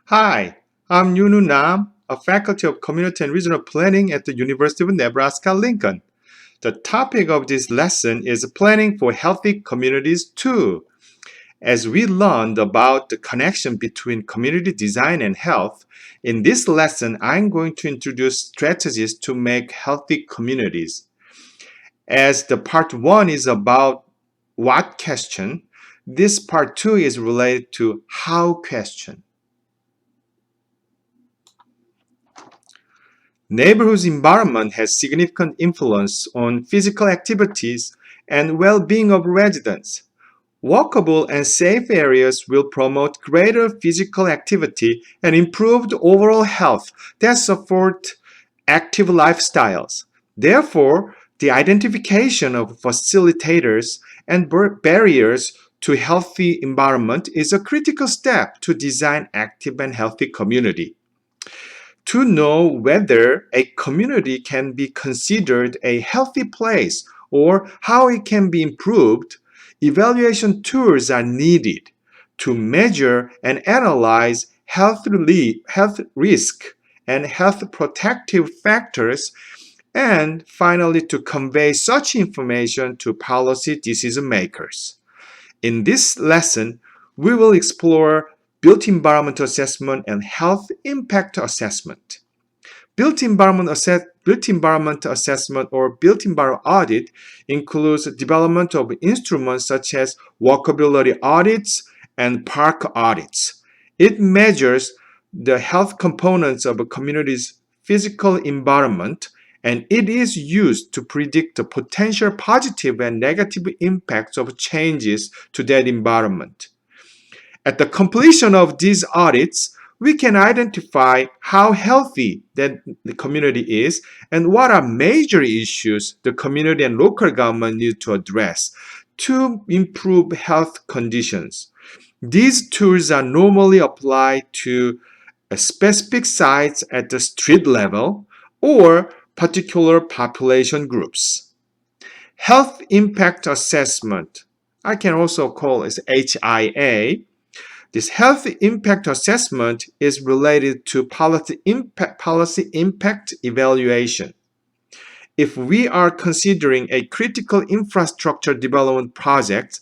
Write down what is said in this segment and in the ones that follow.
Hi, I'm Yunu Nam, a faculty of Community and Regional Planning at the University of Nebraska-Lincoln. The topic of this lesson is planning for healthy communities too. As we learned about the connection between community design and health, in this lesson, I'm going to introduce strategies to make healthy communities. As the part one is about what question, this part two is related to how question. Neighborhood environment has significant influence on physical activities and well-being of residents. Walkable and safe areas will promote greater physical activity and improved overall health that support active lifestyles. Therefore, the identification of facilitators and barriers to healthy environment is a critical step to design active and healthy community. To know whether a community can be considered a healthy place or how it can be improved, evaluation tools are needed to measure and analyze health risk and health protective factors, and finally to convey such information to policy decision makers. In this lesson, we will explore built environment assessment and health impact assessment. Built environment assessment or built environment audit includes development of instruments such as walkability audits and park audits. It measures the health components of a community's physical environment, and it is used to predict the potential positive and negative impacts of changes to that environment. At the completion of these audits, we can identify how healthy that the community is and what are major issues the community and local government need to address to improve health conditions. These tools are normally applied to specific sites at the street level or particular population groups. Health impact assessment, I can also call it HIA. This health impact assessment is related to policy impact evaluation. If we are considering a critical infrastructure development project,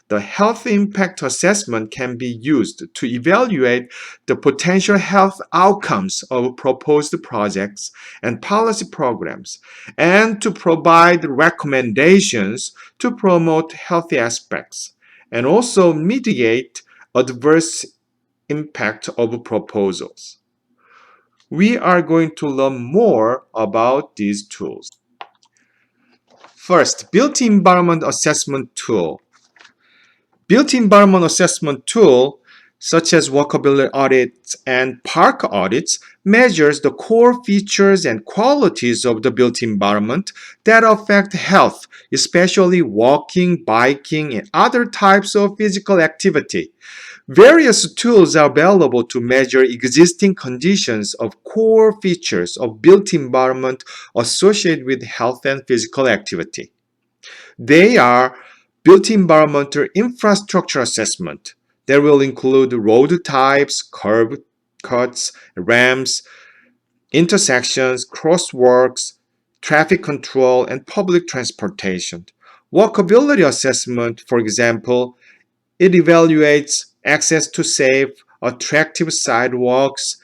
the health impact assessment can be used to evaluate the potential health outcomes of proposed projects and policy programs, and to provide recommendations to promote healthy aspects, and also mitigate adverse impact of proposals. We are going to learn more about these tools. First, built environment assessment tool. Built environment assessment tool, such as walkability audits and park audits, measures the core features and qualities of the built environment that affect health, especially walking, biking, and other types of physical activity. Various tools are available to measure existing conditions of core features of built environment associated with health and physical activity. They are built environmental infrastructure assessment that will include road types, curb cuts, ramps, intersections, crosswalks, traffic control, and public transportation. Walkability assessment, for example, it evaluates access to safe, attractive sidewalks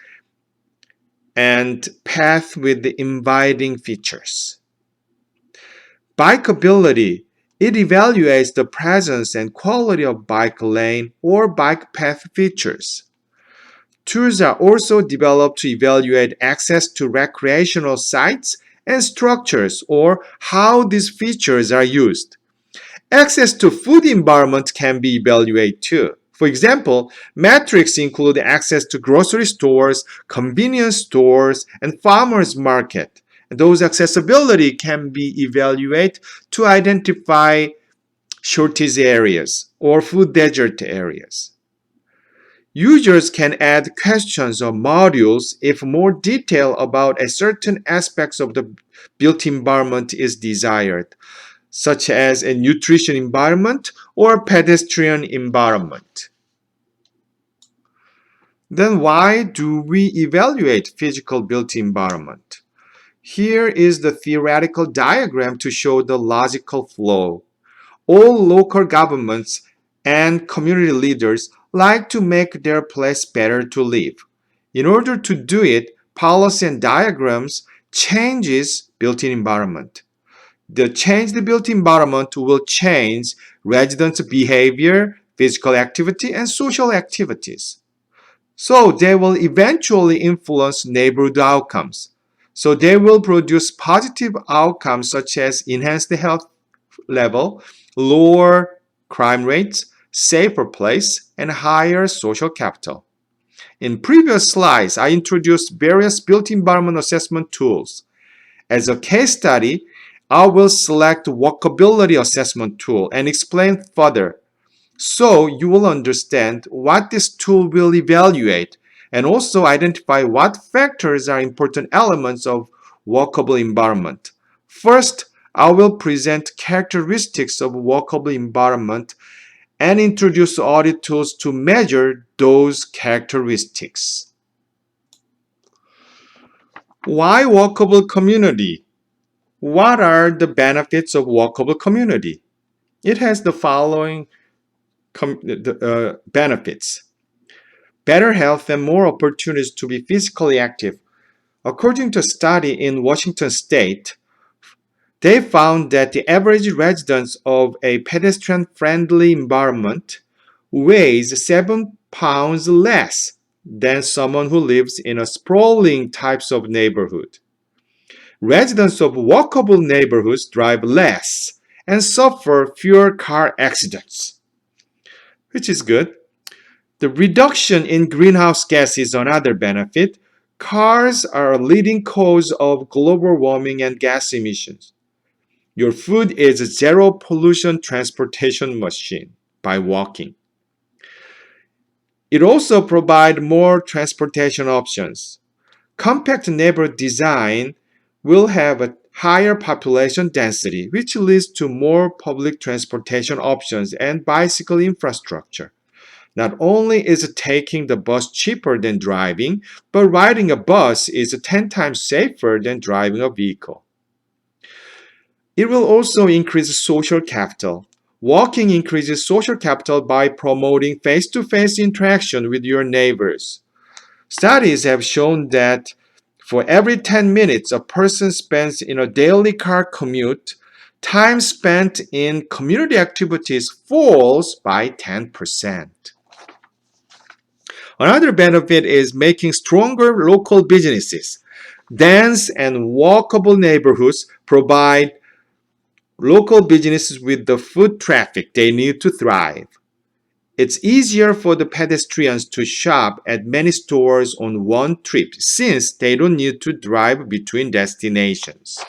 and paths with inviting features. Bikeability, it evaluates the presence and quality of bike lane or bike path features. Tools are also developed to evaluate access to recreational sites and structures or how these features are used. Access to food environment can be evaluated too. For example, metrics include access to grocery stores, convenience stores, and farmers market. Those accessibility can be evaluated to identify shortage areas or food desert areas. Users can add questions or modules if more detail about a certain aspects of the built environment is desired, such as a nutrition environment or pedestrian environment. Then why do we evaluate physical built environment? Here is the theoretical diagram to show the logical flow. All local governments and community leaders like to make their place better to live. In order to do it, policy and diagrams changes built-in environment. The changed built environment will change residents' behavior, physical activity, and social activities. So they will eventually influence neighborhood outcomes. So they will produce positive outcomes such as enhanced health level, lower crime rates, safer place, and higher social capital. In previous slides, I introduced various built environment assessment tools. As a case study, I will select walkability assessment tool and explain further so you will understand what this tool will evaluate and also identify what factors are important elements of walkable environment. First, I will present characteristics of walkable environment and introduce audit tools to measure those characteristics. Why walkable community? What are the benefits of walkable community? It has the following benefits. Better health and more opportunities to be physically active. According to a study in Washington State, they found that the average resident of a pedestrian-friendly environment weighs 7 pounds less than someone who lives in a sprawling types of neighborhood. Residents of walkable neighborhoods drive less and suffer fewer car accidents, which is good. The reduction in greenhouse gas is another benefit. Cars are a leading cause of global warming and gas emissions. Your food is a zero pollution transportation machine by walking. It also provides more transportation options. Compact neighborhood design will have a higher population density, which leads to more public transportation options and bicycle infrastructure. Not only is taking the bus cheaper than driving, but riding a bus is 10 times safer than driving a vehicle. It will also increase social capital. Walking increases social capital by promoting face-to-face interaction with your neighbors. Studies have shown that for every 10 minutes a person spends in a daily car commute, time spent in community activities falls by 10%. Another benefit is making stronger local businesses. Dense and walkable neighborhoods provide local businesses with the foot traffic they need to thrive. It's easier for the pedestrians to shop at many stores on one trip since they don't need to drive between destinations.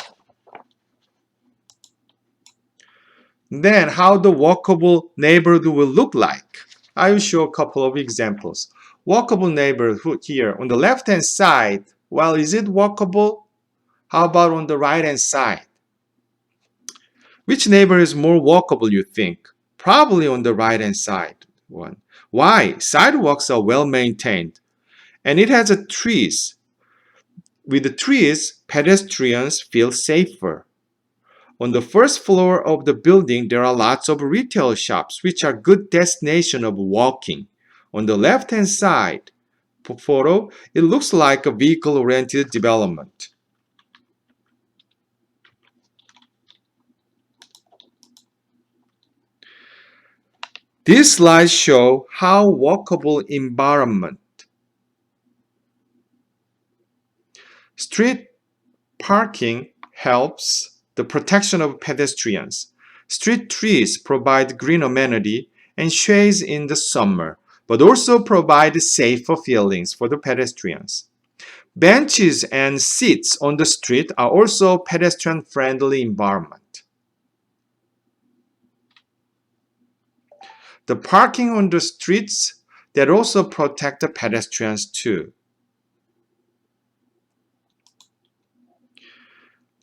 Then how the walkable neighborhood will look like. I will show a couple of examples. Walkable neighborhood here on the left hand side. Well, is it walkable? How about on the right hand side? Which neighborhood is more walkable, you think? Probably on the right hand side one. Why? Sidewalks are well maintained and it has trees. With the trees, pedestrians feel safer. On the first floor of the building, there are lots of retail shops, which are good destination of walking. On the left-hand side photo, it looks like a vehicle-oriented development. These slides show how walkable environment. Street parking helps the protection of pedestrians. Street trees provide green amenity and shades in the summer, but also provide safer feelings for the pedestrians. Benches and seats on the street are also pedestrian-friendly environment. The parking on the streets that also protect the pedestrians too.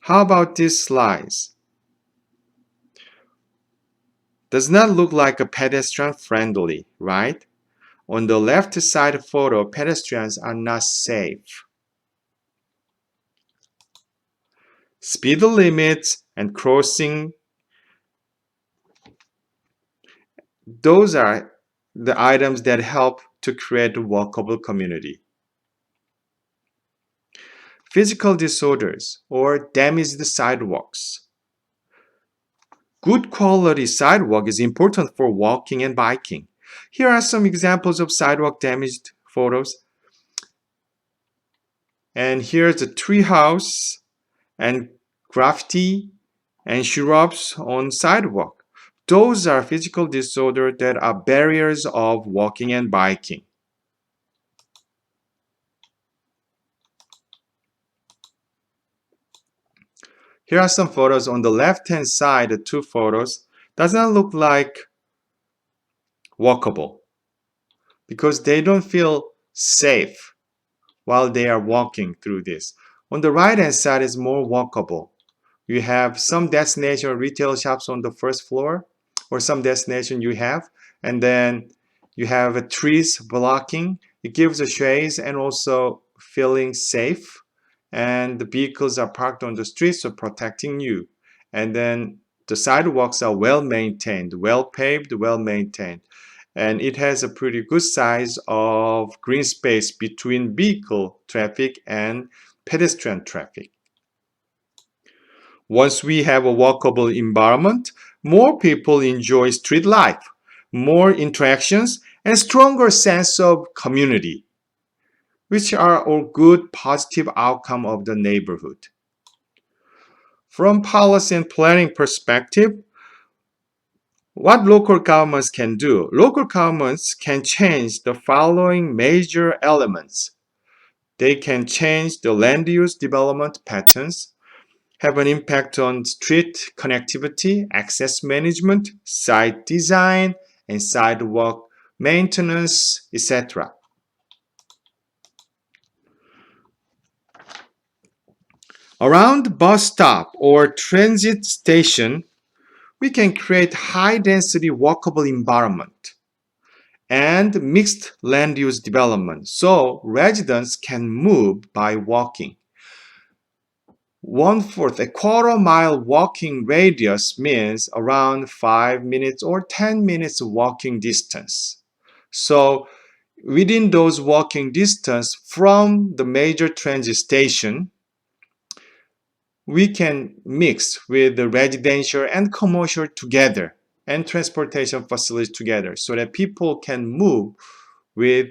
How about these slides? Does not look like a pedestrian friendly, right? On the left side photo, pedestrians are not safe. Speed limits and crossing, those are the items that help to create a walkable community. Physical disorders or damaged sidewalks. Good quality sidewalk is important for walking and biking. Here are some examples of sidewalk damaged photos. And here's a tree house and graffiti and shrubs on sidewalk. Those are physical disorders that are barriers of walking and biking. Here are some photos on the left-hand side, the two photos. Does not look like walkable because they don't feel safe while they are walking through this. On the right-hand side is more walkable. You have some destination retail shops on the first floor, or some destination you have, and then you have trees blocking. It gives a shade and also feeling safe. And the vehicles are parked on the streets, so protecting you. And then the sidewalks are well maintained, well paved, well maintained. And it has a pretty good size of green space between vehicle traffic and pedestrian traffic. Once we have a walkable environment, more people enjoy street life, more interactions, and stronger sense of community, which are all good positive outcome of the neighborhood. From policy and planning perspective, what local governments can do? Local governments can change the following major elements. They can change the land use development patterns, have an impact on street connectivity, access management, site design, and sidewalk maintenance, etc. Around bus stop or transit station, we can create high-density walkable environment and mixed land use development so residents can move by walking. 1/4, a quarter-mile walking radius means around 5 minutes or 10 minutes walking distance. So within those walking distance from the major transit station, we can mix with the residential and commercial together and transportation facilities together so that people can move with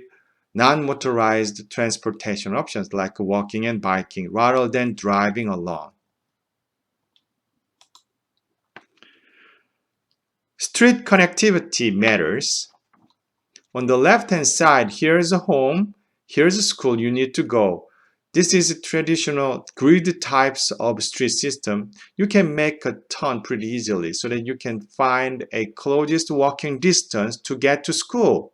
non-motorized transportation options like walking and biking rather than driving alone. Street connectivity matters. On the left-hand side, here's a home, here's a school you need to go. This is a traditional grid types of street system. You can make a turn pretty easily so that you can find a closest walking distance to get to school.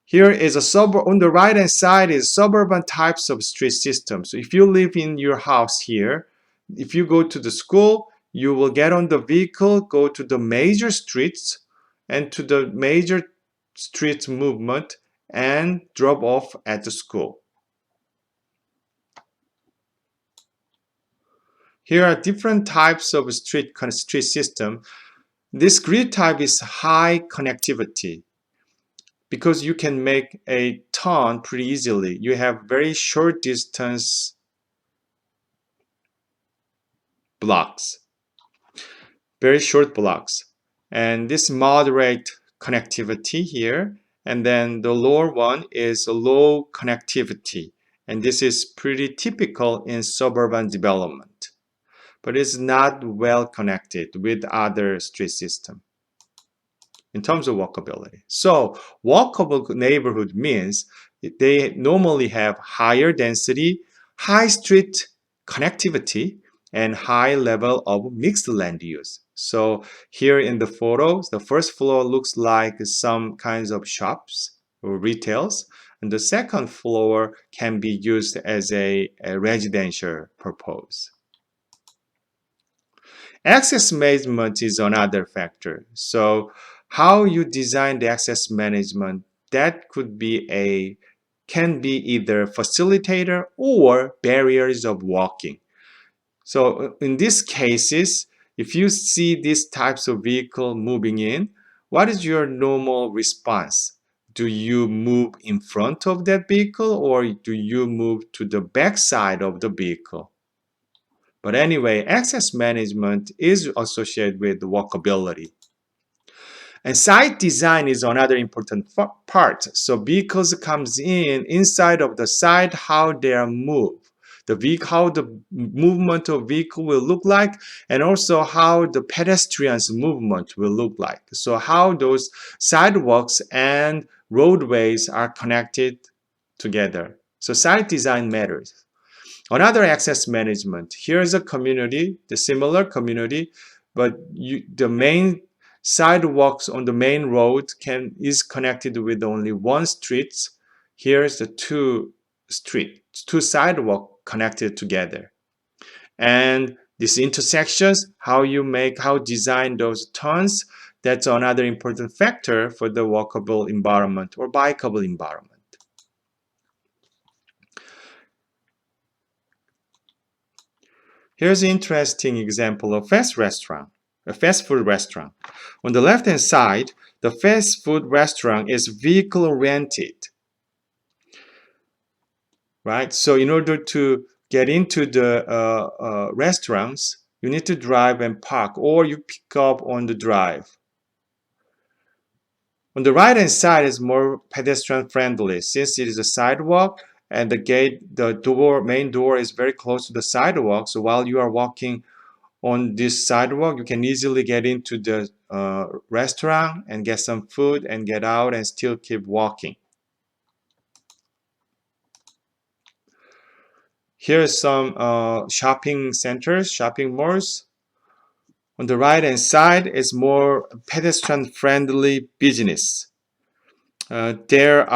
Here is a suburb, on the right hand side is suburban types of street systems. So if you live in your house here, if you go to the school, you will get on the vehicle, go to the major streets and to the major street movement and drop off at the school. Here are different types of street system. This grid type is high connectivity because you can make a turn pretty easily. You have very short distance blocks, very short blocks. And this moderate connectivity here, and then the lower one is low connectivity. And this is pretty typical in suburban development, but it's not well connected with other street system in terms of walkability. So walkable neighborhood means they normally have higher density, high street connectivity, and high level of mixed land use. So here in the photos, the first floor looks like some kinds of shops or retails, and the second floor can be used as a residential purpose. Access management is another factor. So how you design the access management, that can be either facilitator or barriers of walking. So in these cases, if you see these types of vehicle moving in, what is your normal response? Do you move in front of that vehicle or do you move to the back side of the vehicle? But anyway, access management is associated with walkability. And site design is another important part. So vehicles comes in inside of the site, how they are moved, how the movement of vehicle will look like, and also how the pedestrians movement will look like. So how those sidewalks and roadways are connected together. So site design matters. Another access management. Here's a community, the similar community, but the main sidewalks on the main road is connected with only one street. Here's the two sidewalk connected together. And these intersections, how design those turns, that's another important factor for the walkable environment or bikeable environment. Here's an interesting example of a fast food restaurant. On the left-hand side, the fast food restaurant is vehicle rented, right? So in order to get into the restaurants, you need to drive and park, or you pick up on the drive. On the right-hand side is more pedestrian friendly since it is a sidewalk and the main door is very close to the sidewalk. So while you are walking on this sidewalk, you can easily get into the restaurant and get some food and get out and still keep walking. Here are some shopping centers, shopping malls. On the right hand side is more pedestrian friendly business. If there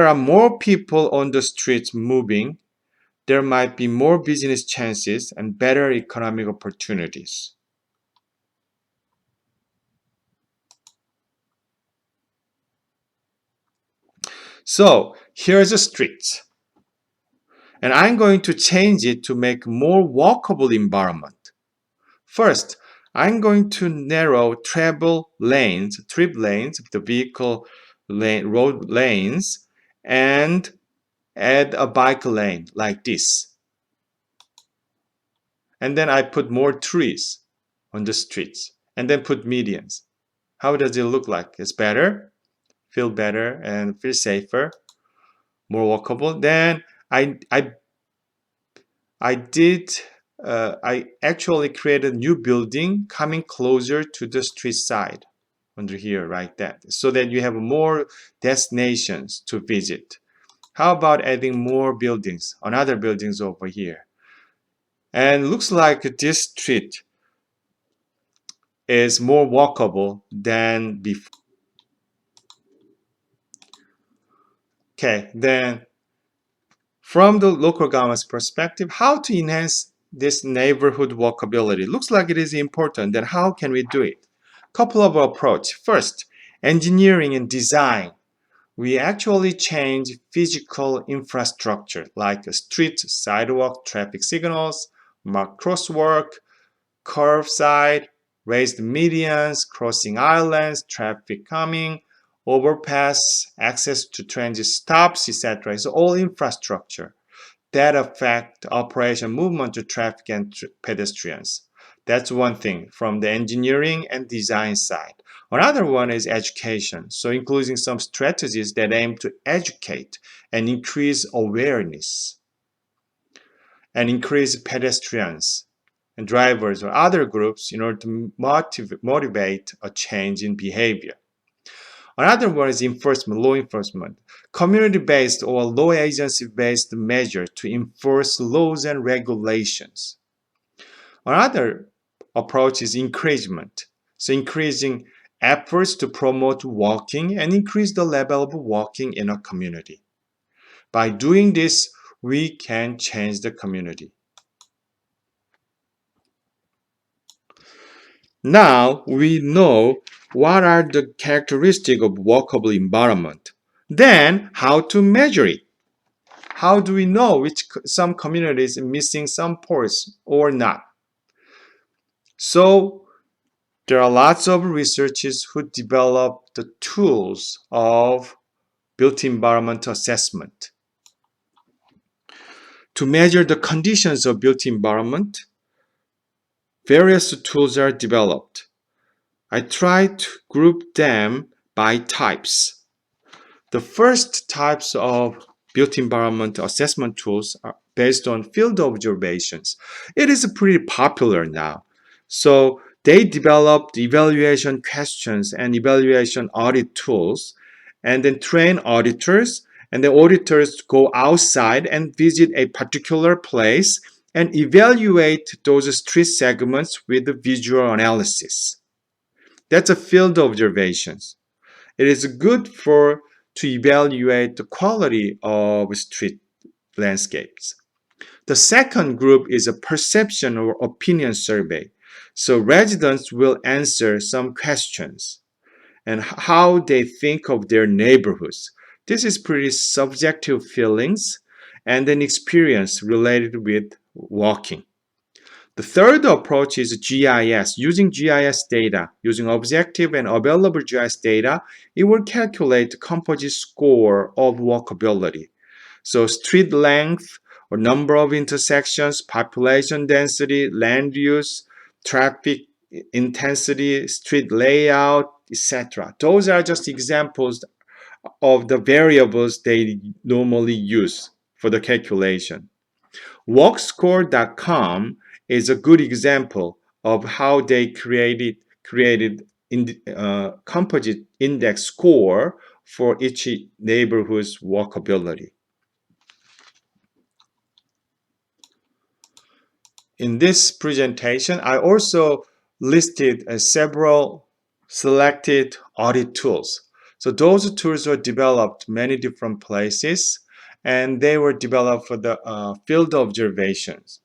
are more people on the streets moving, there might be more business chances and better economic opportunities. So here's a street. And I'm going to change it to make more walkable environment. First, I'm going to narrow trip lanes, the vehicle road lanes, and add a bike lane like this. And then I put more trees on the streets and then put medians. How does it look like? It's better, feel better, and feel safer, more walkable. Then I actually created a new building coming closer to the street side under here, like that, so that you have more destinations to visit. How about adding more buildings, another buildings over here? And looks like this street is more walkable than before. Okay, then from the local government's perspective, how to enhance this neighborhood walkability? Looks like it is important. Then how can we do it? Couple of approach. First, engineering and design. We actually change physical infrastructure like a street, sidewalk, traffic signals, marked crosswalk, curbside, raised medians, crossing islands, traffic calming, overpass, access to transit stops, etc. It's all infrastructure that affect operation, movement to traffic and pedestrians. That's one thing from the engineering and design side. Another one is education. So including some strategies that aim to educate and increase awareness and increase pedestrians and drivers or other groups in order to motivate a change in behavior. Another one is enforcement, law enforcement, community-based or law agency-based measure to enforce laws and regulations. Another approach is encouragement, so increasing efforts to promote walking and increase the level of walking in a community. By doing this, we can change the community. Now we know What are the characteristics of walkable environment? Then, how to measure it? How do we know which some communities are missing some parts or not? So, there are lots of researchers who develop the tools of built environment assessment. To measure the conditions of built environment, various tools are developed. I try to group them by types. The first types of built environment assessment tools are based on field observations. It is pretty popular now. So they developed evaluation questions and evaluation audit tools and then train auditors, and the auditors go outside and visit a particular place and evaluate those street segments with the visual analysis. That's a field observations. It is good for to evaluate the quality of street landscapes. The second group is a perception or opinion survey. So residents will answer some questions and how they think of their neighborhoods. This is pretty subjective feelings and an experience related with walking. The third approach is GIS. Using GIS data, using objective and available GIS data, it will calculate the composite score of walkability. So street length or number of intersections, population density, land use, traffic intensity, street layout, etc. Those are just examples of the variables they normally use for the calculation. Walkscore.com is a good example of how they created composite index score for each neighborhood's walkability. In this presentation, I also listed several selected audit tools. So those tools were developed many different places, and they were developed for the field observations.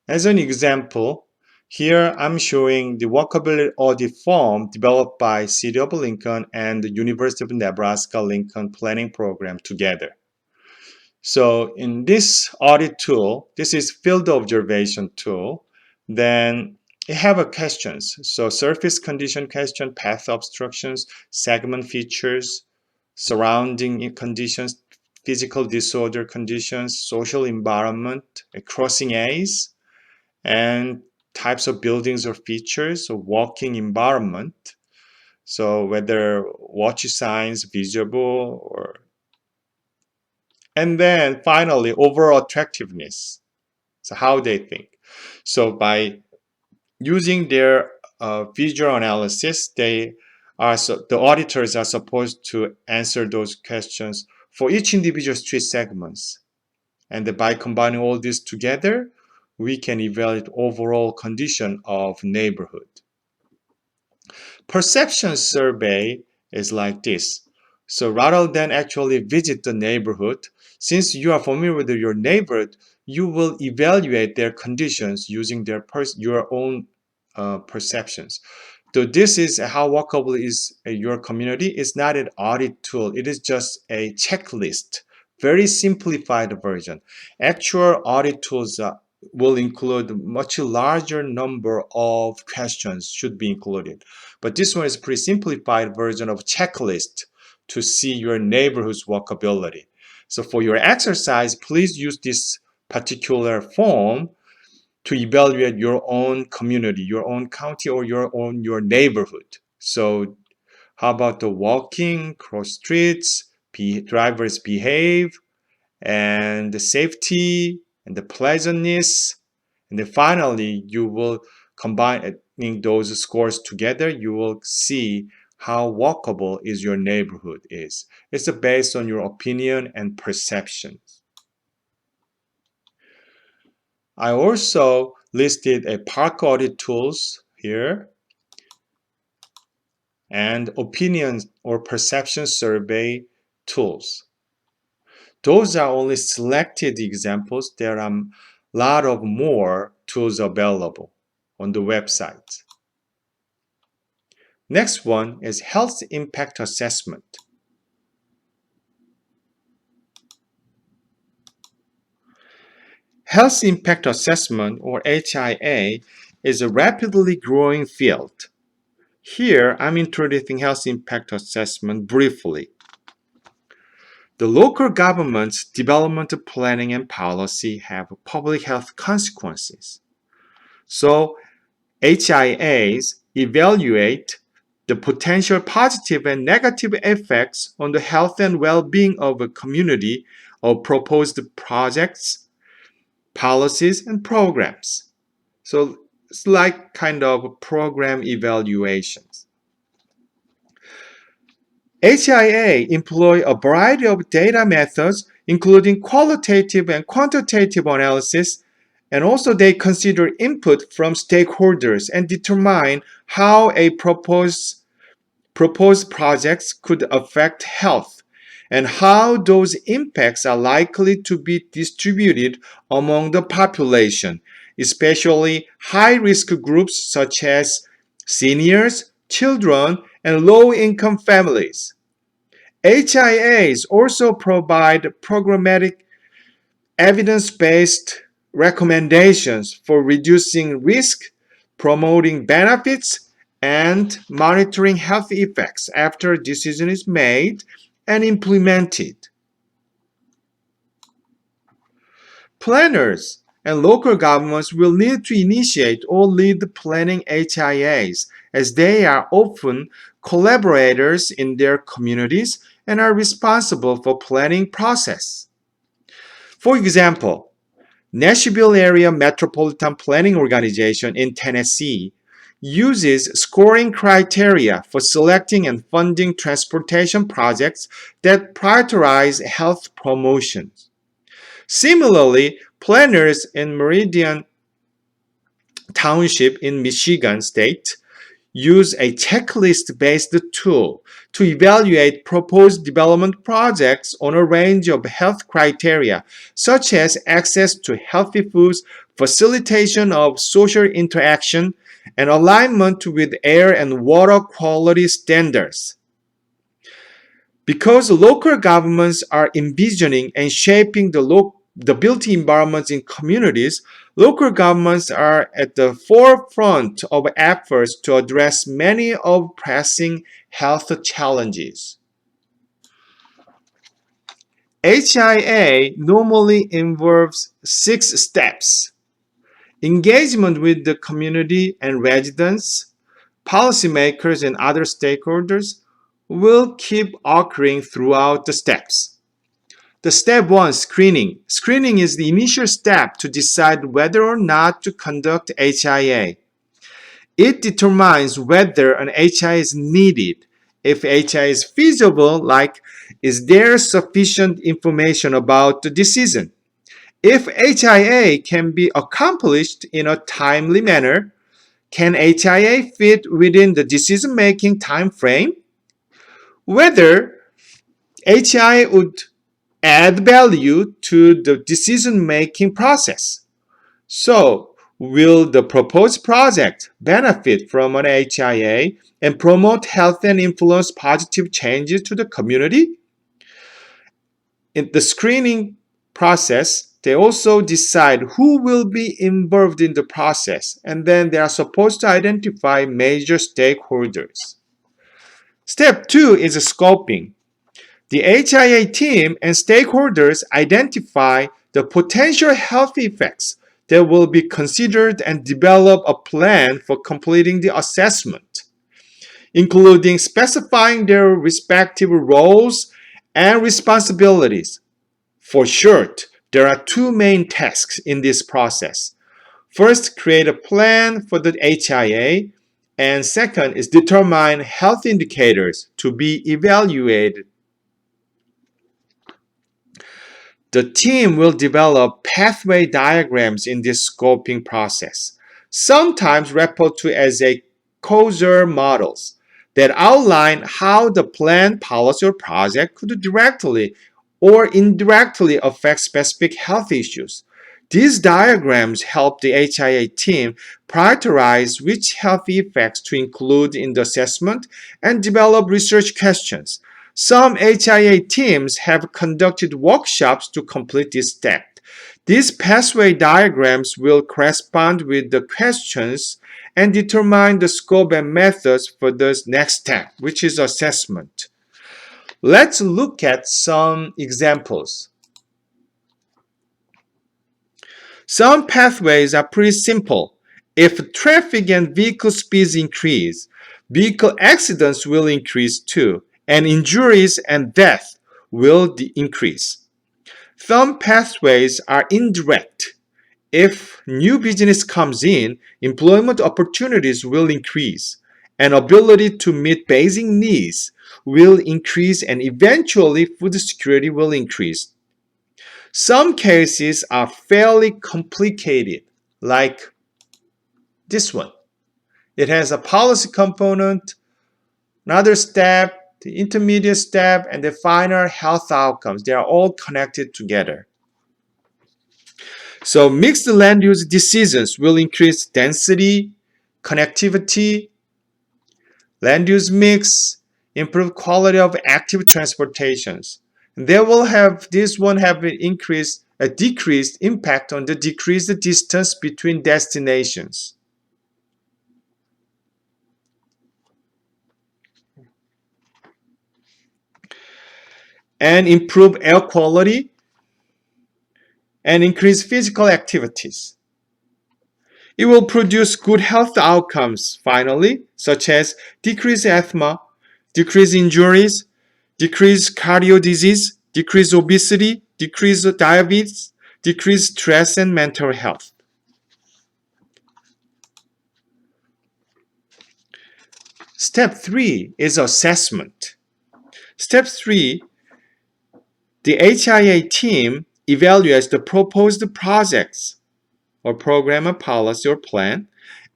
As an example, here I'm showing the walkability audit form developed by City of Lincoln and the University of Nebraska-Lincoln Planning Program together. So in this audit tool, this is field observation tool, then you have a questions. So surface condition question, path obstructions, segment features, surrounding conditions, physical disorder conditions, social environment, crossing A's, and types of buildings or features, so walking environment. So whether watch signs visible or, and then finally overall attractiveness. So how they think. So by using their visual analysis, the auditors are supposed to answer those questions for each individual street segments. And by combining all this together, we can evaluate overall condition of neighborhood. Perception survey is like this. So rather than actually visit the neighborhood, since you are familiar with your neighborhood, you will evaluate their conditions using your own perceptions. So this is how walkable is your community. It's not an audit tool. It is just a checklist, very simplified version. Actual audit tools will include much larger number of questions should be included. But this one is a pretty simplified version of checklist to see your neighborhood's walkability. So for your exercise, please use this particular form to evaluate your own community, your own county, or your neighborhood. So how about the walking, cross streets, drivers behave, and the safety, and the pleasantness, and then finally you will combining those scores together, you will see how walkable is your neighborhood is. It's based on your opinion and perceptions. I also listed a park audit tools here and opinion or perception survey tools. Those are only selected examples. There are a lot of more tools available on the website. Next one is health impact assessment. Health impact assessment, or HIA, is a rapidly growing field. Here, I'm introducing health impact assessment briefly. The local government's development planning and policy have public health consequences. So, HIAs evaluate the potential positive and negative effects on the health and well-being of a community of proposed projects, policies, and programs. So it's like kind of program evaluations. HIA employ a variety of data methods, including qualitative and quantitative analysis, and also they consider input from stakeholders and determine how a proposed projects could affect health and how those impacts are likely to be distributed among the population, especially high-risk groups such as seniors, children, and low-income families. HIAs also provide programmatic evidence-based recommendations for reducing risk, promoting benefits, and monitoring health effects after a decision is made and implemented. Planners and local governments will need to initiate or lead planning HIAs, as they are often collaborators in their communities and are responsible for planning process. For example, Nashville Area Metropolitan Planning Organization in Tennessee uses scoring criteria for selecting and funding transportation projects that prioritize health promotion. Similarly, planners in Meridian Township in Michigan State use a checklist-based tool to evaluate proposed development projects on a range of health criteria, such as access to healthy foods, facilitation of social interaction, and alignment with air and water quality standards. Because local governments are envisioning and shaping the built environments in communities, local governments are at the forefront of efforts to address many of pressing health challenges. HIA normally involves 6 steps: engagement with the community and residents, policymakers, and other stakeholders will keep occurring throughout the steps. The step 1, screening. Screening is the initial step to decide whether or not to conduct HIA. It determines whether an HIA is needed. If HIA is feasible, like is there sufficient information about the decision? If HIA can be accomplished in a timely manner, can HIA fit within the decision-making time frame? Whether HIA would add value to the decision-making process. So, will the proposed project benefit from an HIA and promote health and influence positive changes to the community? In the screening process, they also decide who will be involved in the process, and then they are supposed to identify major stakeholders. Step 2 is scoping. The HIA team and stakeholders identify the potential health effects that will be considered and develop a plan for completing the assessment, including specifying their respective roles and responsibilities. For short, there are 2 main tasks in this process. First, create a plan for the HIA, and second is determine health indicators to be evaluated. The team will develop pathway diagrams in this scoping process, sometimes referred to as a causal models, that outline how the planned policy or project could directly or indirectly affect specific health issues. These diagrams help the HIA team prioritize which health effects to include in the assessment and develop research questions. Some HIA teams have conducted workshops to complete this step. These pathway diagrams will correspond with the questions and determine the scope and methods for this next step, which is assessment. Let's look at some examples. Some pathways are pretty simple. If traffic and vehicle speeds increase, vehicle accidents will increase too, and injuries and death will increase. Some pathways are indirect. If new business comes in, employment opportunities will increase, and ability to meet basic needs will increase, and eventually food security will increase. Some cases are fairly complicated, like this one. It has a policy component, another step, the intermediate step, and the final health outcomes. They are all connected together. So mixed land use decisions will increase density, connectivity, land use mix, improve quality of active transportations. This one have a decreased impact on the decreased distance between destinations. And improve air quality and increase physical activities. It will produce good health outcomes, finally, such as decrease asthma, decrease injuries, decrease cardio disease, decrease obesity, decrease diabetes, decrease stress and mental health. Step 3 is assessment. Step 3, the HIA team evaluates the proposed projects or program or policy or plan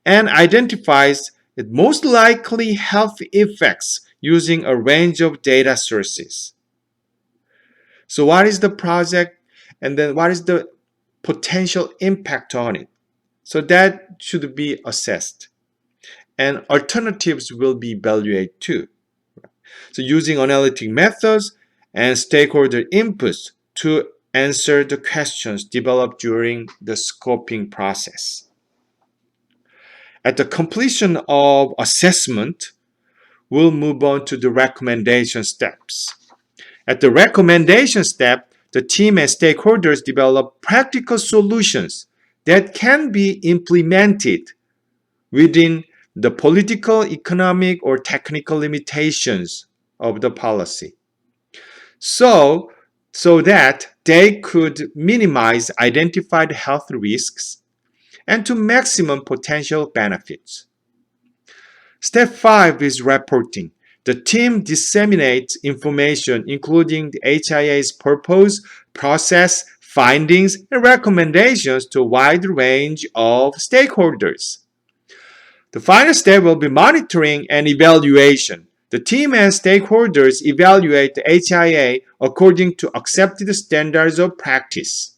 and identifies the most likely health effects using a range of data sources. So what is the project and then what is the potential impact on it? So that should be assessed. And alternatives will be evaluated too. So using analytic methods and stakeholder inputs to answer the questions developed during the scoping process. At the completion of assessment, we'll move on to the recommendation steps. At the recommendation step, the team and stakeholders develop practical solutions that can be implemented within the political, economic, or technical limitations of the policy. So that they could minimize identified health risks and to maximum potential benefits. Step 5 is reporting. The team disseminates information including the HIA's purpose, process, findings, and recommendations to a wide range of stakeholders. The final step will be monitoring and evaluation. The team and stakeholders evaluate the HIA according to accepted standards of practice.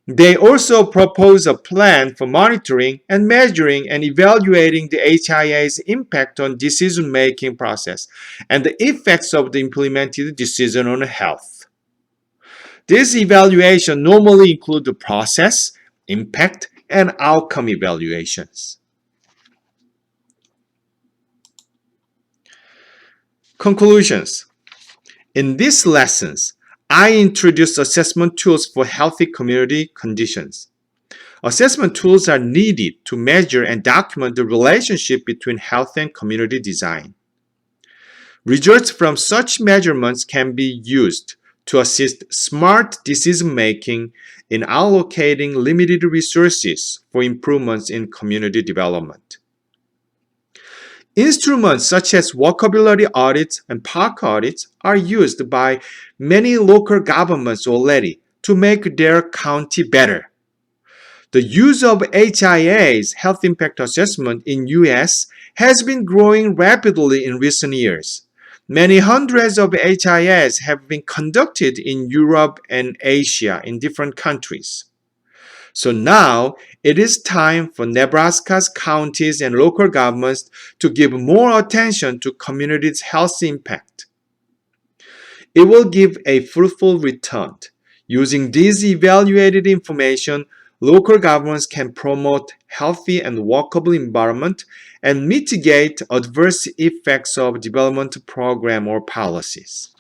They also propose a plan for monitoring and measuring and evaluating the HIA's impact on decision-making process and the effects of the implemented decision on health. This evaluation normally includes the process, impact, and outcome evaluations. Conclusions. In these lessons, I introduced assessment tools for healthy community conditions. Assessment tools are needed to measure and document the relationship between health and community design. Results from such measurements can be used to assist smart decision-making in allocating limited resources for improvements in community development. Instruments such as walkability audits and park audits are used by many local governments already to make their county better. The use of HIA's health impact assessment in US has been growing rapidly in recent years. Many hundreds of HIAs have been conducted in Europe and Asia in different countries. So now it is time for Nebraska's counties and local governments to give more attention to communities' health impact. It will give a fruitful return. Using this evaluated information, local governments can promote healthy and walkable environment and mitigate adverse effects of development program or policies.